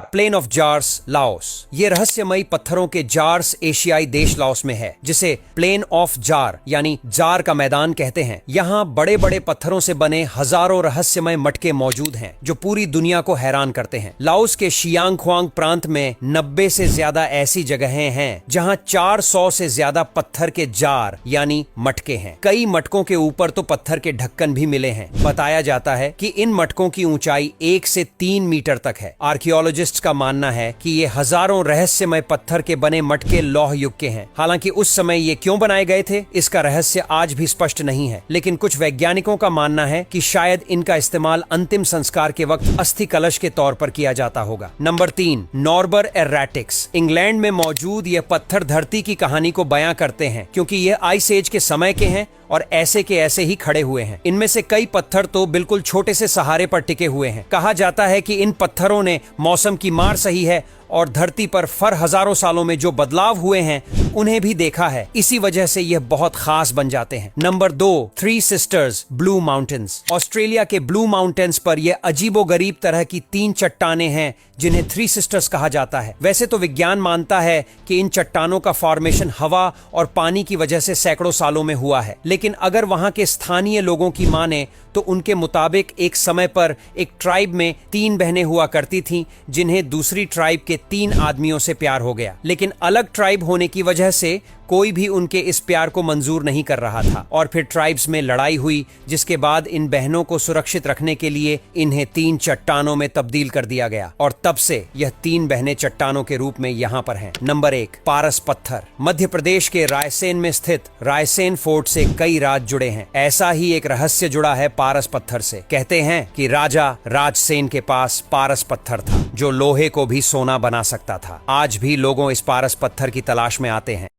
Plane of jars Laos. ये रहस्यमयी पत्थरों के जार्स एशियाई देश लाओस में है, जिसे प्लेन ऑफ जार यानी जार का मैदान कहते हैं। यहाँ बड़े बड़े पत्थरों से बने हजारों रहस्यमय मटके मौजूद हैं जो पूरी दुनिया को हैरान करते हैं। लाओस के शियांगख्वांग प्रांत में 90 से ज्यादा ऐसी जगहें हैं जहाँ 400 से ज्यादा पत्थर के जार यानी मटके हैं। कई मटकों के ऊपर तो पत्थर के ढक्कन भी मिले हैं। बताया जाता है कि इन मटकों की ऊंचाई 1 से 3 मीटर तक है। आर्कियोलॉजिस्ट का मानना है कि ये हजारों रहस्यमय पत्थर के बने मटके लौह युग के हैं। हालांकि उस समय ये क्यों बनाए गए थे, इसका रहस्य आज भी स्पष्ट नहीं है, लेकिन कुछ वैज्ञानिकों का मानना है कि शायद इनका इस्तेमाल अंतिम संस्कार के वक्त अस्थि कलश के तौर पर किया जाता होगा। नंबर 3, नॉर्बर एर्राटिक्स। इंग्लैंड में मौजूद ये पत्थर धरती की कहानी को बयां करते हैं, क्योंकि ये आइस एज के समय के हैं और ऐसे के ऐसे ही खड़े हुए हैं। इनमें से कई पत्थर तो बिल्कुल छोटे से सहारे पर टिके हुए हैं। कहा जाता है कि इन पत्थरों ने मौसम की मार सही है और धरती पर हजारों सालों में जो बदलाव हुए हैं उन्हें भी देखा है। इसी वजह से यह बहुत खास बन जाते हैं। Number 2, three sisters blue mountains. Australia के ब्लू माउंटेन्स पर यह अजीबोगरीब तरह की 3 चट्टानें हैं जिन्हें थ्री सिस्टर्स कहा जाता है। वैसे तो विज्ञान मानता है कि इन चट्टानों का फॉर्मेशन हवा और पानी की वजह से सैकड़ों सालों में हुआ है, लेकिन अगर वहां के स्थानीय लोगों की माने तो उनके मुताबिक एक समय पर एक ट्राइब में 3 बहनें हुआ करती थीं जिन्हें दूसरी ट्राइब के 3 आदमियों से प्यार हो गया, लेकिन अलग ट्राइब होने की वजह से कोई भी उनके इस प्यार को मंजूर नहीं कर रहा था और फिर ट्राइब्स में लड़ाई हुई, जिसके बाद इन बहनों को सुरक्षित रखने के लिए इन्हें 3 चट्टानों में तब्दील कर दिया गया और तब से यह 3 बहनें चट्टानों के रूप में यहाँ पर हैं। नंबर 1, पारस पत्थर। मध्य प्रदेश के रायसेन में स्थित रायसेन फोर्ट से कई राज जुड़े हैं। ऐसा ही एक रहस्य जुड़ा है पारस पत्थर से। कहते हैं कि राजा राजसेन के पास पारस पत्थर था जो लोहे को भी सोना बना सकता था। आज भी लोगों इस पारस पत्थर की तलाश में आते हैं।